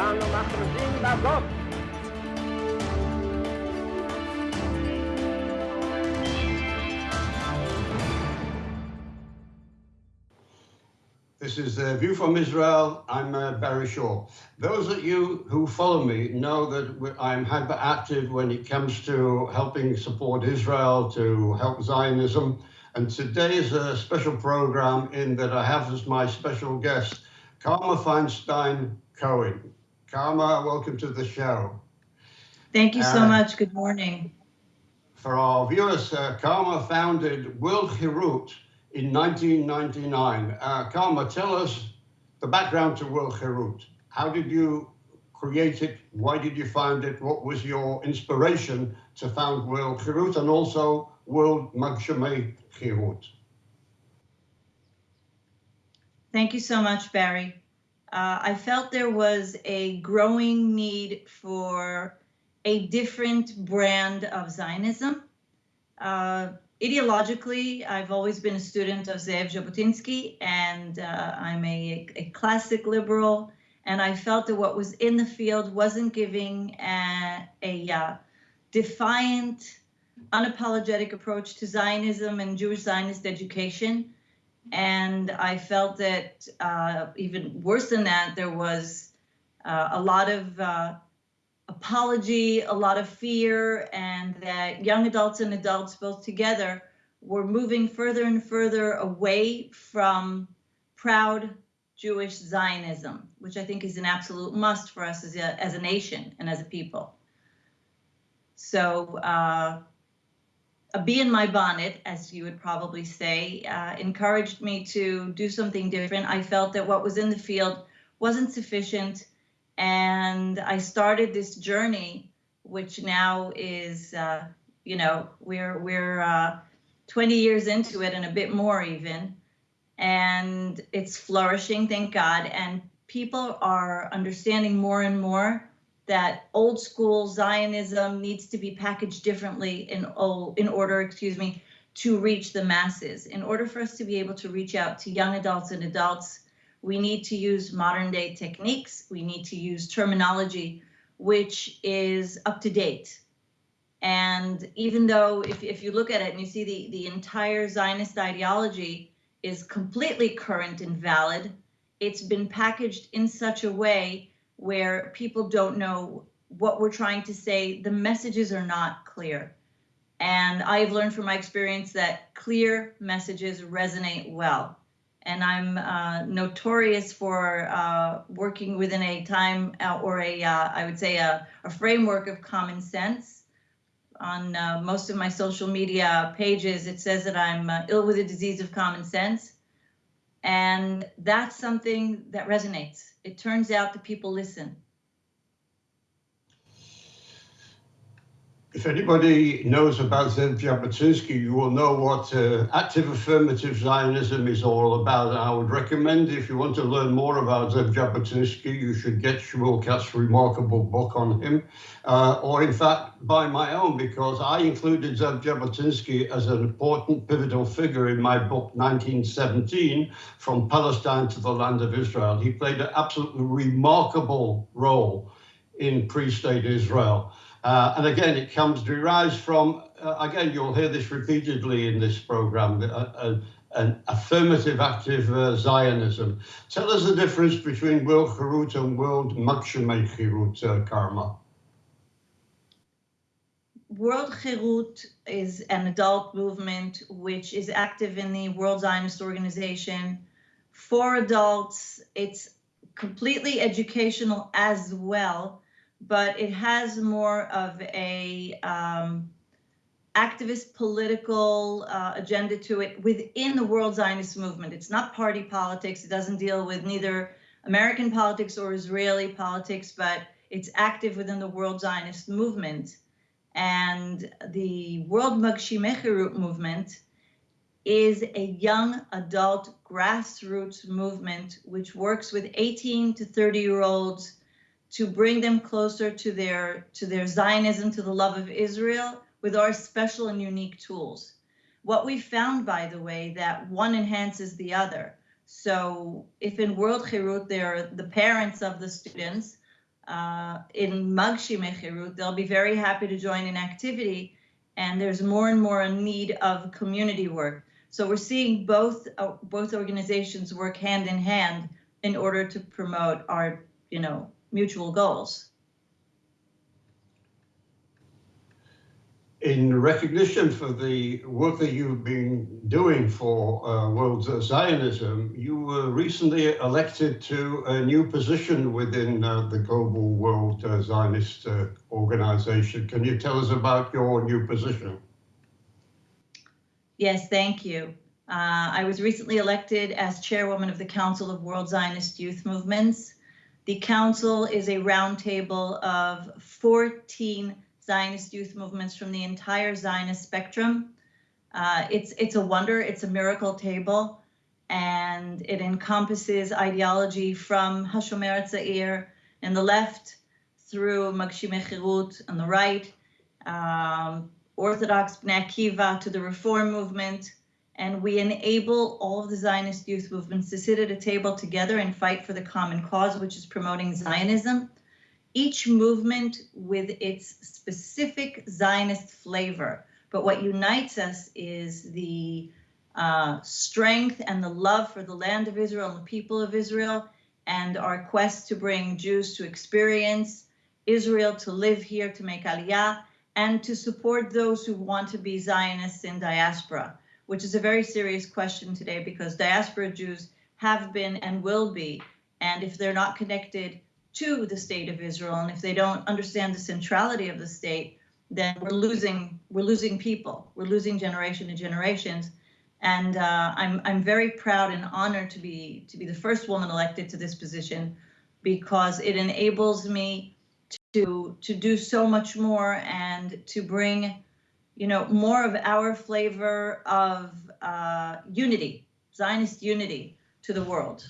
אנו מכריזים בזאת This is View from Israel. I'm Barry Shaw. Those of you who follow me know that I'm hyperactive when it comes to helping support Israel, to help Zionism. And today is a special program in that I have as my special guest, Karma Feinstein Cohen. Karma, welcome to the show. Thank you so much. Good morning. For our viewers, Karma founded World Herut in 1999. Karma, tell us the background to World Herut. How did you create it? Why did you found it? What was your inspiration to found World Herut and also World Herut? Thank you so much, Barry. I felt there was a growing need for a different brand of Zionism. Ideologically, I've always been a student of Jabotinsky, and I'm a classic liberal, and I felt that what was in the field wasn't giving a defiant, unapologetic approach to Zionism and Jewish Zionist education. And I felt that even worse than that, there was a lot of apology, a lot of fear, and that young adults and adults both together were moving further and further away from proud Jewish Zionism, which I think is an absolute must for us as a nation and as a people. So a bee in my bonnet, as you would probably say, encouraged me to do something different. I felt that what was in the field wasn't sufficient, and I started this journey, which now is, we're 20 years into it and a bit more even, and it's flourishing, thank God. And people are understanding more and more that old school Zionism needs to be packaged differently in order, to reach the masses. In order for us to be able to reach out to young adults and adults, we need to use modern day techniques. We need to use terminology which is up to date. And even though if you look at it and you see the entire Zionist ideology is completely current and valid, it's been packaged in such a way where people don't know what we're trying to say. The messages are not clear. And I've learned from my experience that clear messages resonate well. And I'm notorious for working within a time or I would say a framework of common sense. On most of my social media pages, it says that I'm ill with a disease of common sense. And that's something that resonates. It turns out that people listen. If anybody knows about Jabotinsky, you will know what active affirmative Zionism is all about. And I would recommend, if you want to learn more about Jabotinsky, you should get Shmuel Katz's remarkable book on him, or in fact, buy my own, because I included Jabotinsky as an important pivotal figure in my book, 1917, From Palestine to the Land of Israel. He played an absolutely remarkable role in pre-state Israel. And again, it derives from, again, you'll hear this repeatedly in this program, an affirmative active Zionism. Tell us the difference between World Herut and World Herut, Karma. World Herut is an adult movement which is active in the World Zionist Organization for adults. It's completely educational as well, but it has more of a activist political agenda to it within the World Zionist movement. It's not party politics. It doesn't deal with neither American politics or Israeli politics, but it's active within the World Zionist movement. And the World Herut movement is a young adult grassroots movement which works with 18 to 30-year-olds to bring them closer to their Zionism, to the love of Israel, with our special and unique tools. What we found, by the way, that one enhances the other. So if in World Herut, they're the parents of the students, in Magshimei Herut, they'll be very happy to join in activity. And there's more and more a need of community work. So we're seeing both organizations work hand in hand in order to promote our, mutual goals. In recognition for the work that you've been doing for World Zionism, you were recently elected to a new position within the Global World Zionist Organization. Can you tell us about your new position? Yes, thank you. I was recently elected as chairwoman of the Council of World Zionist Youth Movements. The council is a roundtable of 14 Zionist youth movements from the entire Zionist spectrum. It's a wonder, it's a miracle table, and it encompasses ideology from Hashomer Tzair in the left through Magshimei Herut on the right, Orthodox Bnei Akiva to the Reform movement, and we enable all of the Zionist youth movements to sit at a table together and fight for the common cause, which is promoting Zionism. Each movement with its specific Zionist flavor. But what unites us is the strength and the love for the land of Israel and the people of Israel, and our quest to bring Jews to experience Israel, to live here, to make Aliyah, and to support those who want to be Zionists in diaspora, which is a very serious question today because diaspora Jews have been and will be, and if they're not connected to the state of Israel, and if they don't understand the centrality of the state, then we're losing people. We're losing generation to generations. And I'm very proud and honored to be the first woman elected to this position because it enables me to do so much more and to bring, more of our flavor of unity, Zionist unity to the world.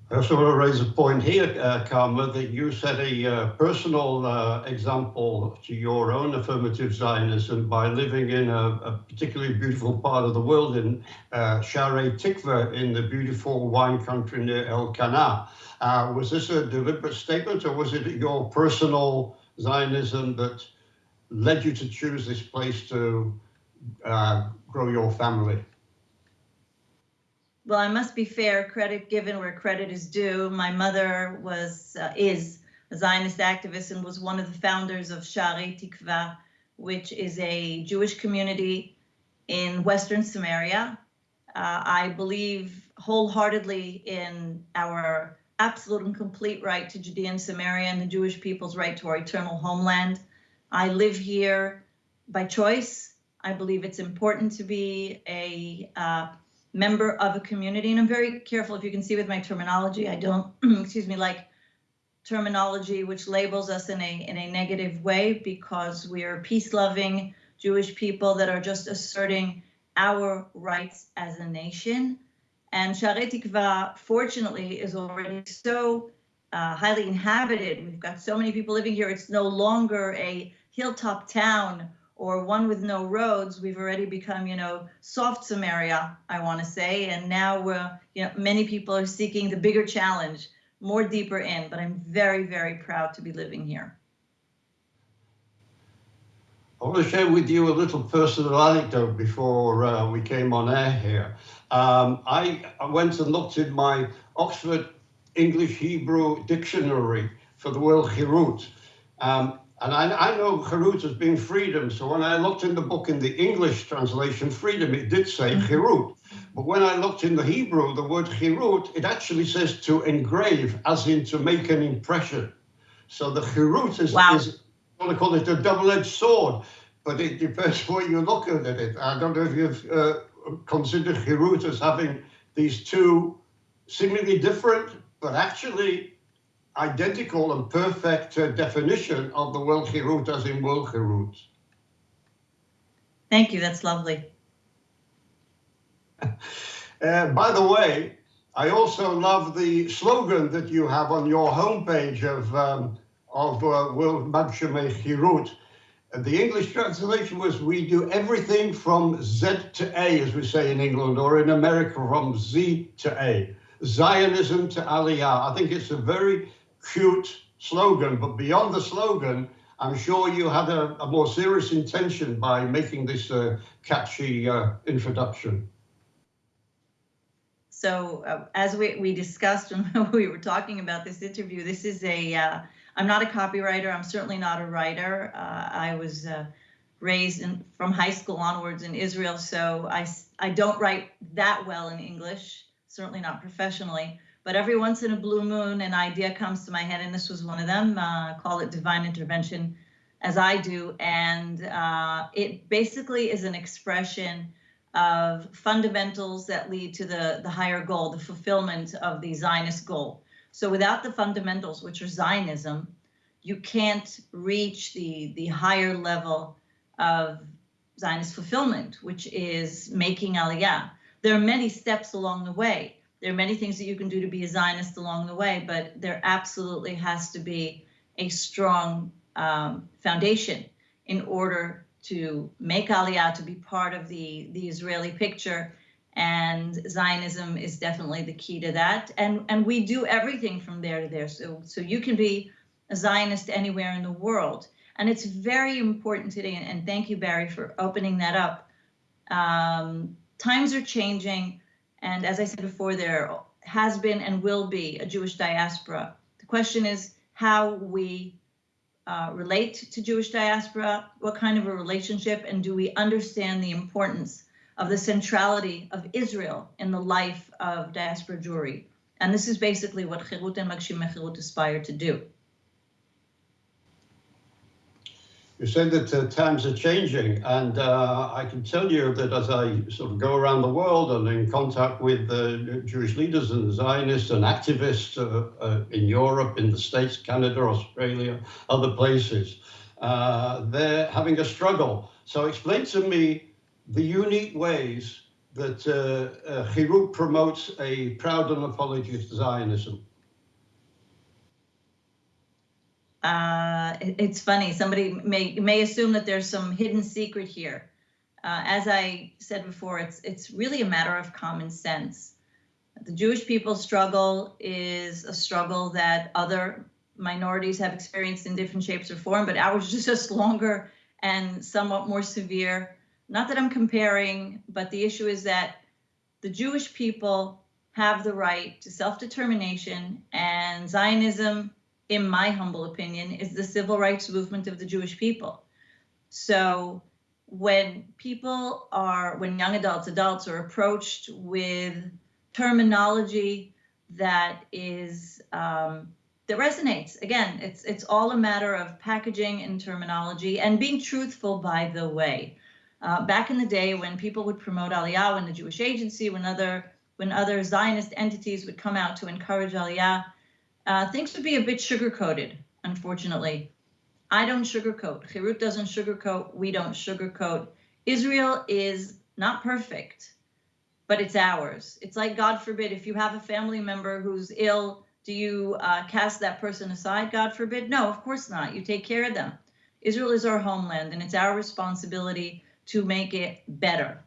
I also want to raise a point here, Karma, that you set a personal example to your own affirmative Zionism by living in a particularly beautiful part of the world in Sharei Tikva in the beautiful wine country near Elkanah. Was this a deliberate statement or was it your personal Zionism that led you to choose this place to grow your family? Well, I must be fair, credit given where credit is due. My mother is a Zionist activist and was one of the founders of Sharei Tikva, which is a Jewish community in Western Samaria. I believe wholeheartedly in our absolute and complete right to Judea and Samaria and the Jewish people's right to our eternal homeland. I live here by choice. I believe it's important to be a member of a community, and I'm very careful, if you can see with my terminology, I don't, like terminology which labels us in a negative way because we are peace-loving Jewish people that are just asserting our rights as a nation. And Sharei Tikva, fortunately, is already so highly inhabited. We've got so many people living here. It's no longer a hilltop town or one with no roads. We've already become, soft Samaria, I want to say. And now we're, many people are seeking the bigger challenge, more deeper in, but I'm very, very proud to be living here. I want to share with you a little personal anecdote before we came on air here. I went and looked in my Oxford English Hebrew dictionary for the World Herut. And I know Herut as being freedom. So when I looked in the book in the English translation, freedom, it did say Herut. But when I looked in the Hebrew, the word Herut, it actually says to engrave, as in to make an impression. So the Herut is, wow. is I want to call it a double-edged sword, but it depends where you look at it. I don't know if you've considered Herut as having these two seemingly different, but actually identical and perfect definition of the World Herut as in World Herut. Thank you, that's lovely. By the way, I also love the slogan that you have on your homepage of World Magshimei Herut. The English translation was, we do everything from Z to A, as we say in England, or in America from Z to A. Zionism to Aliyah. I think it's a very cute slogan, but beyond the slogan, I'm sure you had a more serious intention by making this catchy introduction. So as we discussed when we were talking about this interview, this is I'm not a copywriter. I'm certainly not a writer. I was raised from high school onwards in Israel, so I don't write that well in English, certainly not professionally. But every once in a blue moon, an idea comes to my head, and this was one of them. Call it divine intervention, as I do, and it basically is an expression of fundamentals that lead to the higher goal, the fulfillment of the Zionist goal. So without the fundamentals, which are Zionism, you can't reach the higher level of Zionist fulfillment, which is making Aliyah. There are many steps along the way. There are many things that you can do to be a Zionist along the way, but there absolutely has to be a strong foundation in order to make Aliyah, to be part of the Israeli picture. And Zionism is definitely the key to that. And we do everything from there to there. So you can be a Zionist anywhere in the world. And it's very important today, and thank you, Barry, for opening that up. Times are changing, and as I said before, there has been and will be a Jewish diaspora. The question is how we relate to Jewish diaspora, what kind of a relationship, and do we understand the importance of the centrality of Israel in the life of diaspora Jewry? And this is basically what Herut and Magshim Herut aspire to do. You said that times are changing, and I can tell you that as I sort of go around the world and in contact with Jewish leaders and Zionists and activists in Europe, in the States, Canada, Australia, other places, they're having a struggle. So explain to me the unique ways that Herut promotes a proud and apologist Zionism. It's funny, somebody may assume that there's some hidden secret here. As I said before, it's really a matter of common sense. The Jewish people's struggle is a struggle that other minorities have experienced in different shapes or form, but ours is just longer and somewhat more severe. Not that I'm comparing, but the issue is that the Jewish people have the right to self-determination, and Zionism, in my humble opinion, is the civil rights movement of the Jewish people. So when young adults are approached with terminology that resonates, again, it's all a matter of packaging and terminology and being truthful, by the way. Back in the day when people would promote Aliyah, when the Jewish Agency, when other Zionist entities would come out to encourage Aliyah, things would be a bit sugar-coated, unfortunately. I don't sugarcoat. Herut doesn't sugarcoat. We don't sugarcoat. Israel is not perfect, but it's ours. It's like, God forbid, if you have a family member who's ill, do you cast that person aside, God forbid? No, of course not. You take care of them. Israel is our homeland, and it's our responsibility to make it better.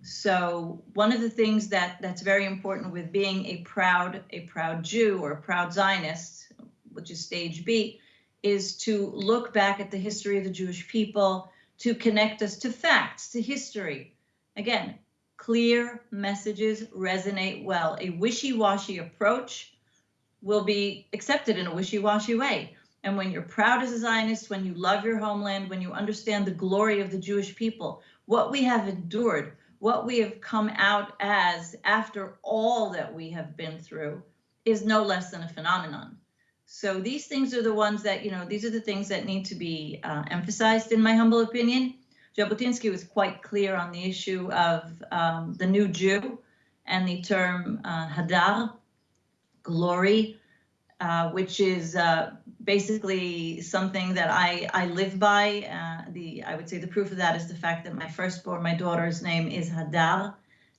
So one of the things that's very important with being a proud Jew or a proud Zionist, which is stage B, is to look back at the history of the Jewish people, to connect us to facts, to history. Again, clear messages resonate well. A wishy-washy approach will be accepted in a wishy-washy way. And when you're proud as a Zionist, when you love your homeland, when you understand the glory of the Jewish people, what we have endured, what we have come out as after all that we have been through, is no less than a phenomenon. So these things are the ones that, these are the things that need to be emphasized, in my humble opinion. Jabotinsky was quite clear on the issue of the new Jew and the term hadar, glory, which is basically something that I live by. I would say the proof of that is the fact that my firstborn, my daughter's name is Hadar,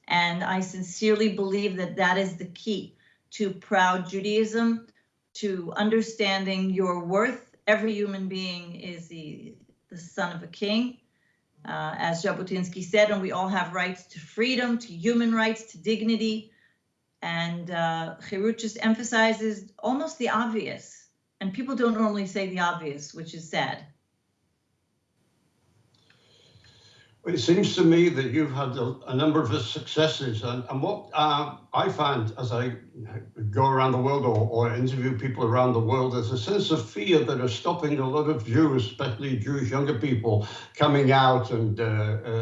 and I sincerely believe that that is the key to proud Judaism, to understanding your worth. Every human being is the son of a king, as Jabotinsky said, and we all have rights to freedom, to human rights, to dignity. And Herut just emphasizes almost the obvious. And people don't normally say the obvious, which is sad. Well, it seems to me that you've had a number of successes, and what I find as I go around the world or interview people around the world, there's a sense of fear that is stopping a lot of Jews, especially Jewish younger people, coming out and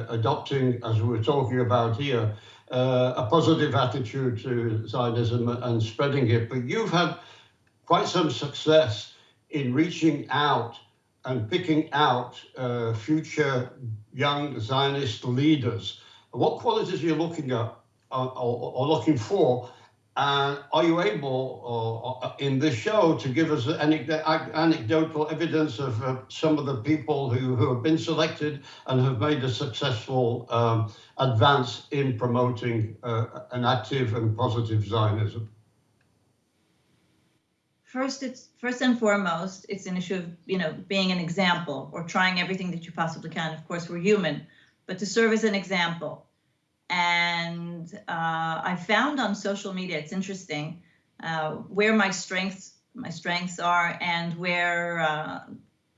adopting, as we were talking about here, a positive attitude to Zionism and spreading it. But you've had quite some success in reaching out and picking out future young Zionist leaders. What qualities are you looking at or looking for? And are you able, in this show, to give us anecdotal evidence of some of the people who have been selected and have made a successful advance in promoting an active and positive Zionism? First and foremost, it's an issue of, being an example or trying everything that you possibly can. Of course, we're human, but to serve as an example. And I found on social media, it's interesting, where my strengths are, and where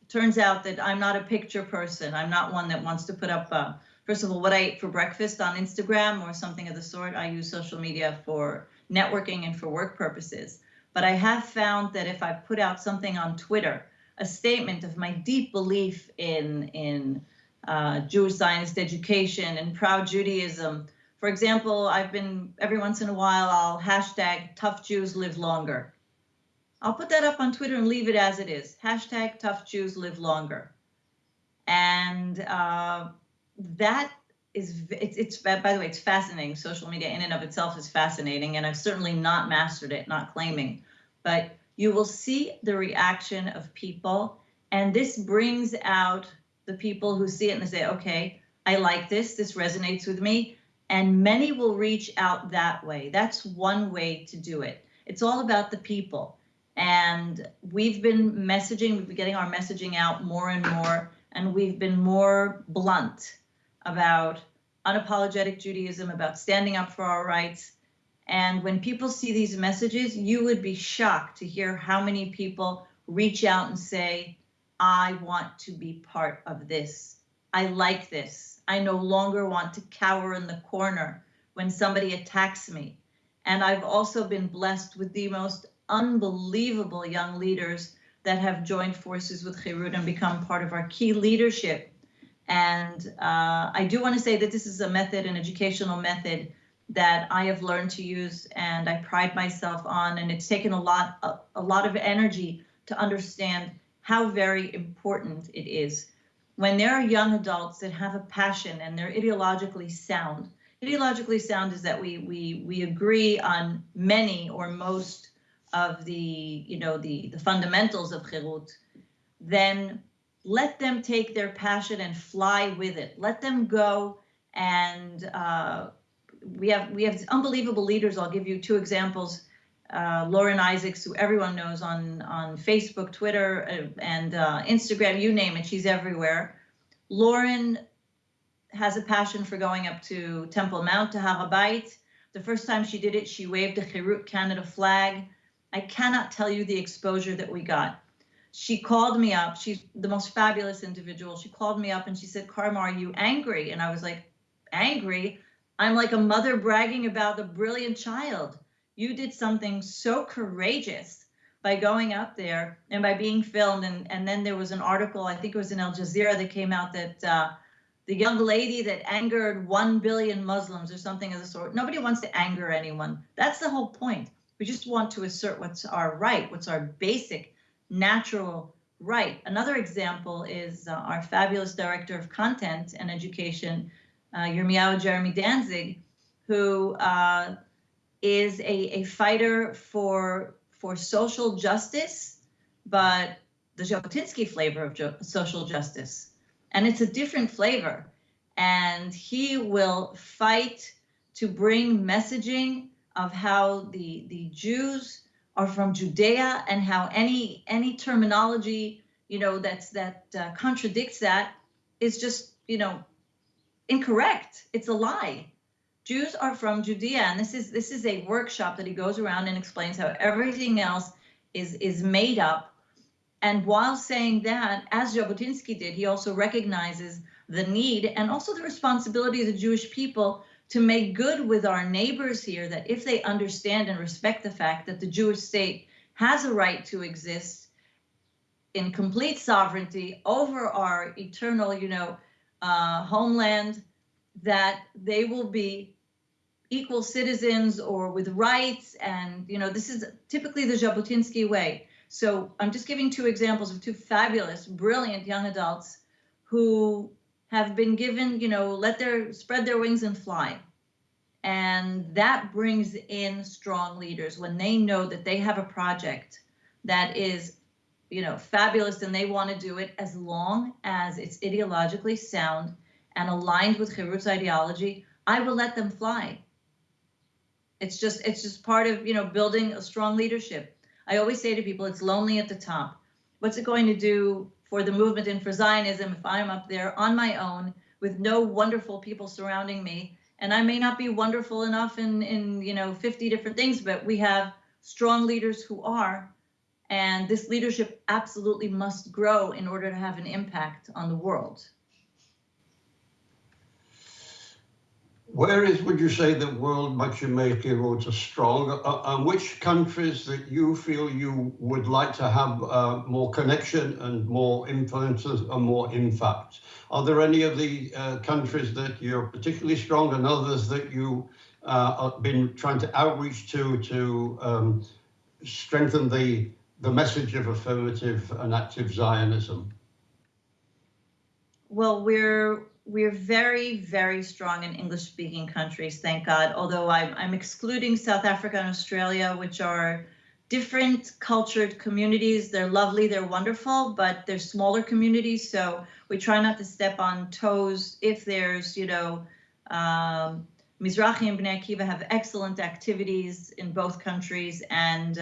it turns out that I'm not a picture person. I'm not one that wants to put up, first of all, what I ate for breakfast on Instagram or something of the sort. I use social media for networking and for work purposes. But I have found that if I put out something on Twitter, a statement of my deep belief in Jewish Zionist education and proud Judaism. For example, I've been, every once in a while, I'll hashtag tough Jews live longer. I'll put that up on Twitter and leave it as it is. Hashtag tough Jews live longer. And that is, it's by the way, it's fascinating. Social media in and of itself is fascinating, and I've certainly not mastered it, not claiming, but you will see the reaction of people, and this brings out the people who see it and they say, okay, I like this resonates with me, and many will reach out that way. That's one way to do it. It's all about the people, and we've been getting our messaging out more and more, and we've been more blunt about unapologetic Judaism, about standing up for our rights. And when people see these messages, you would be shocked to hear how many people reach out and say, I want to be part of this. I like this. I no longer want to cower in the corner when somebody attacks me. And I've also been blessed with the most unbelievable young leaders that have joined forces with Herut and become part of our key leadership. And I do want to say that this is a method, an educational method that I have learned to use and I pride myself on. And it's taken a lot of energy to understand how very important it is. When there are young adults that have a passion and they're ideologically sound. Ideologically sound is that we agree on many or most of the fundamentals of Herut, then let them take their passion and fly with it. Let them go. And we have unbelievable leaders. I'll give you two examples. Lauren Isaacs, who everyone knows on Facebook, Twitter, and Instagram, you name it, she's everywhere. Lauren has a passion for going up to Temple Mount, to Har HaBayit. The first time she did it, she waved a Herut Canada flag. I cannot tell you the exposure that we got. She called me up. She's the most fabulous individual. She called me up and she said, Karma, are you angry? And I was like, angry? I'm like a mother bragging about a brilliant child. You did something so courageous by going up there and by being filmed. And then there was an article, I think it was in Al Jazeera, that came out that the young lady that angered 1 billion Muslims or something of the sort. Nobody wants to anger anyone. That's the whole point. We just want to assert what's our right, what's our basic natural right. Another example is our fabulous director of content and education, Yirmiyahu Jeremy Danzig, who is a fighter for social justice, but the Jabotinsky flavor of social justice. And it's a different flavor. And he will fight to bring messaging of how the Jews are from Judea, and how any terminology, that contradicts that is just, incorrect. It's a lie. Jews are from Judea, and this is a workshop that he goes around and explains how everything else is made up. And while saying that, as Jabotinsky did, he also recognizes the need and also the responsibility of the Jewish people to make good with our neighbors here, that if they understand and respect the fact that the Jewish state has a right to exist in complete sovereignty over our eternal, homeland, that they will be equal citizens or with rights. And, this is typically the Jabotinsky way. So I'm just giving two examples of two fabulous, brilliant young adults who have been given, spread their wings and fly. And that brings in strong leaders when they know that they have a project that is, fabulous, and they want to do it as long as it's ideologically sound and aligned with Heruts ideology. I will let them fly. It's just part of, building a strong leadership. I always say to people, it's lonely at the top. What's it going to do for the movement and for Zionism if I'm up there on my own with no wonderful people surrounding me? And I may not be wonderful enough in 50 different things, but we have strong leaders who are. And this leadership absolutely must grow in order to have an impact on the world. Where would you say the world makes you make Heruts are strong? And which countries that you feel you would like to have more connection and more influences and more impact? Are there any of the countries that you're particularly strong and others that you have been trying to outreach to strengthen the message of affirmative and active Zionism? Well, we're very, very strong in English-speaking countries, thank God. Although I'm excluding South Africa and Australia, which are different cultured communities. They're lovely, they're wonderful, but they're smaller communities. So we try not to step on toes. If there's, Mizrahi and Bnei Akiva have excellent activities in both countries, and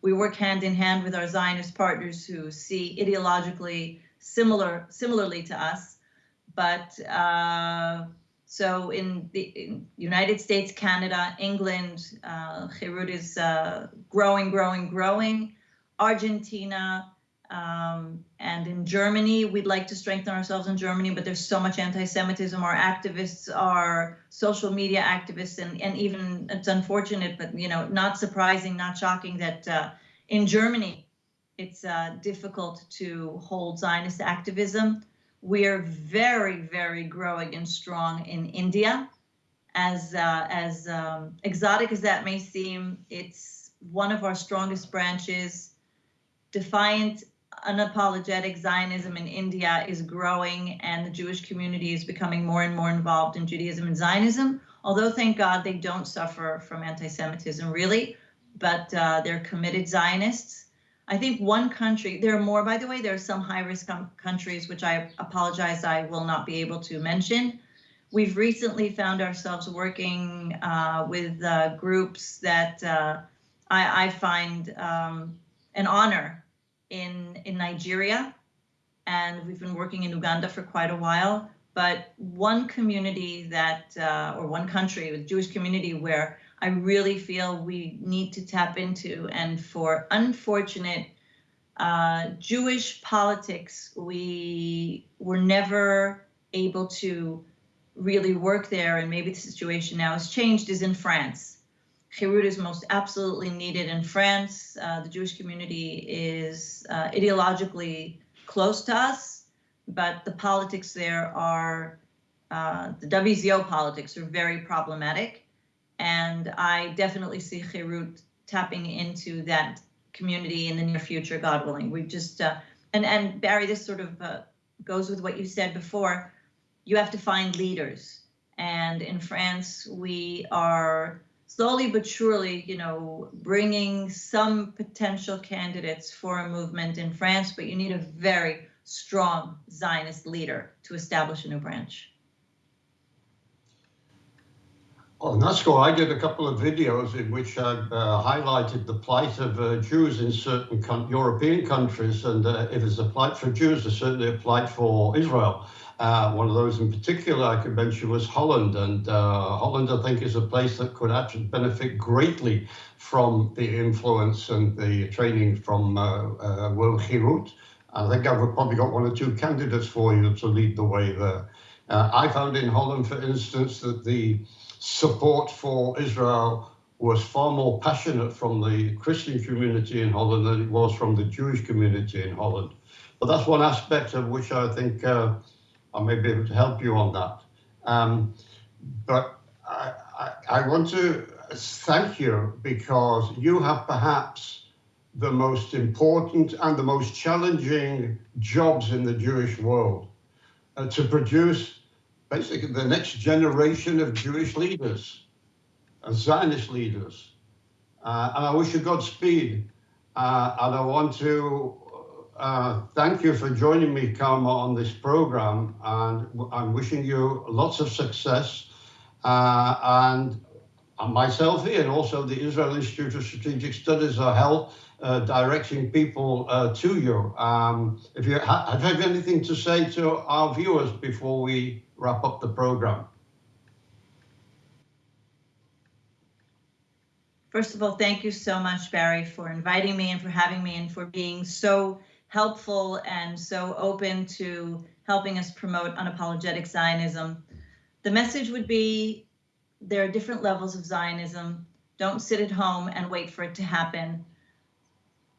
we work hand in hand with our Zionist partners who see ideologically similarly to us. But so in the United States, Canada, England, Herut is growing. Argentina, and in Germany, we'd like to strengthen ourselves in Germany, but there's so much anti-Semitism. Our activists are social media activists, and even, it's unfortunate, but not surprising, not shocking that in Germany, it's difficult to hold Zionist activism. We're very, very growing and strong in India. As exotic as that may seem, it's one of our strongest branches. Defiant, unapologetic Zionism in India is growing, and the Jewish community is becoming more and more involved in Judaism and Zionism. Although, thank God, they don't suffer from anti-Semitism, really, but they're committed Zionists. I think one country, there are more, by the way, there are some high-risk countries, which I apologize, I will not be able to mention. We've recently found ourselves working with groups that I find an honor in Nigeria, and we've been working in Uganda for quite a while. But one community that, or one country, the Jewish community, where I really feel we need to tap into, and for unfortunate Jewish politics, we were never able to really work there, and maybe the situation now has changed, is in France. Herut is most absolutely needed in France. The Jewish community is ideologically close to us, but the politics there are, the WZO politics are very problematic. And I definitely see Herut tapping into that community in the near future, God willing. We just, and Barry, this sort of goes with what you said before. You have to find leaders. And in France, we are slowly but surely, bringing some potential candidates for a movement in France, but you need a very strong Zionist leader to establish a new branch. On that score, I did a couple of videos in which I highlighted the plight of Jews in certain European countries, and if it's a plight for Jews, there's certainly a plight for Israel. One of those in particular I could mention was Holland, and Holland, I think, is a place that could actually benefit greatly from the influence and the training from World Herut. I think I've probably got 1 or 2 candidates for you to lead the way there. I found in Holland, for instance, that the support for Israel was far more passionate from the Christian community in Holland than it was from the Jewish community in Holland. But that's one aspect of which I think I may be able to help you on that. But I want to thank you because you have perhaps the most important and the most challenging jobs in the Jewish world, to produce basically the next generation of Jewish leaders, Zionist leaders. And I wish you Godspeed. And I want to thank you for joining me, Karma, on this program. And I'm wishing you lots of success. And myself here, and also the Israel Institute of Strategic Studies, are held directing people to you. If you have anything to say to our viewers before we wrap up the program. First of all, thank you so much, Barry, for inviting me and for having me and for being so helpful and so open to helping us promote unapologetic Zionism. The message would be there are different levels of Zionism. Don't sit at home and wait for it to happen.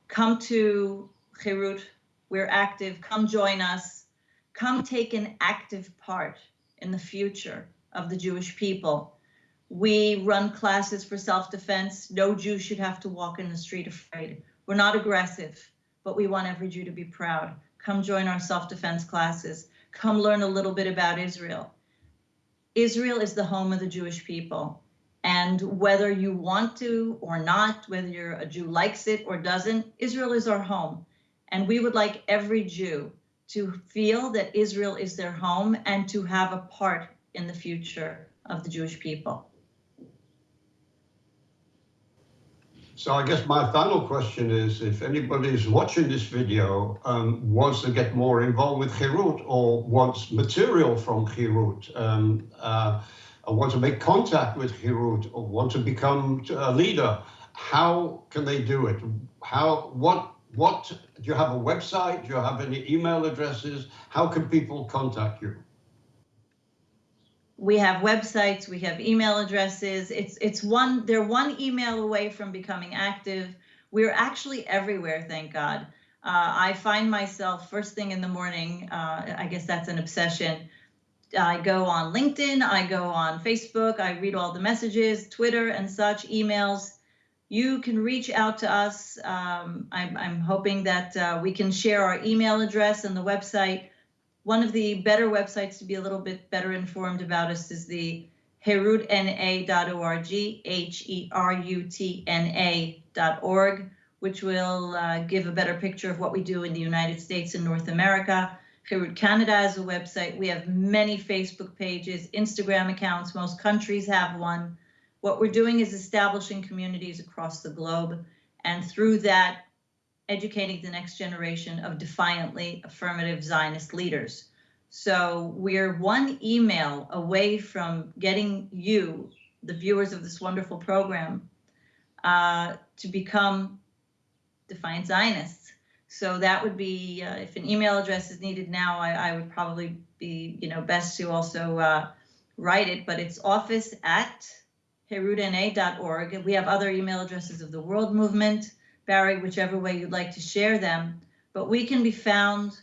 Come to Herut. We're active. Come join us. Come take an active part in the future of the Jewish people. We run classes for self-defense. No Jew should have to walk in the street afraid. We're not aggressive, but we want every Jew to be proud. Come join our self-defense classes. Come learn a little bit about Israel. Israel is the home of the Jewish people. And whether you want to or not, whether you're a Jew likes it or doesn't, Israel is our home. And we would like every Jew to feel that Israel is their home and to have a part in the future of the Jewish people. So I guess my final question is, if anybody's watching this video wants to get more involved with Herut or wants material from Herut, or want to make contact with Herut or want to become a leader, how can they do it? What do you have a website? Do you have any email addresses? How can people contact you? We have websites, we have email addresses. They're one email away from becoming active. We're actually everywhere, thank God. I find myself first thing in the morning, I guess that's an obsession. I go on LinkedIn, I go on Facebook, I read all the messages, Twitter and such, emails. You can reach out to us. I'm hoping that we can share our email address and the website. One of the better websites to be a little bit better informed about us is the herutna.org, herutna.org, which will give a better picture of what we do in the United States and North America. Herut Canada is a website. We have many Facebook pages, Instagram accounts. Most countries have one. What we're doing is establishing communities across the globe, and through that, educating the next generation of defiantly affirmative Zionist leaders. So we're one email away from getting you, the viewers of this wonderful program, to become defiant Zionists. So that would be, if an email address is needed now, I would probably be, best to also write it, but it's office@herutna.org. We have other email addresses of the World Movement, Barry, whichever way you'd like to share them, but we can be found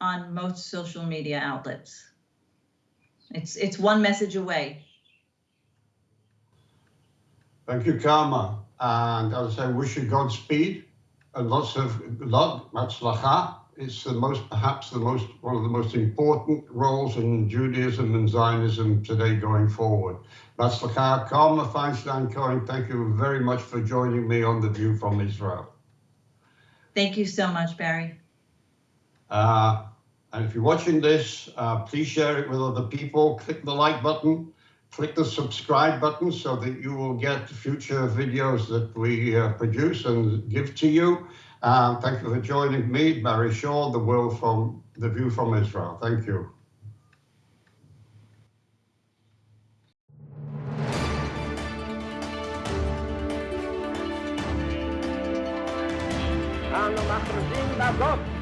on most social media outlets. It's one message away. Thank you, Karma. And as I say, wish you Godspeed and lots of luck, matzlacha. It's one of the most important roles in Judaism and Zionism today going forward. Matzlacha. Karma Feinstein Cohen, thank you very much for joining me on The View from Israel. Thank you so much, Barry. And if you're watching this, please share it with other people. Click the like button, click the subscribe button so that you will get future videos that we produce and give to you. Thank you for joining me, Barry Shaw, The View from Israel. Thank you. ואנו מכריזים בזאת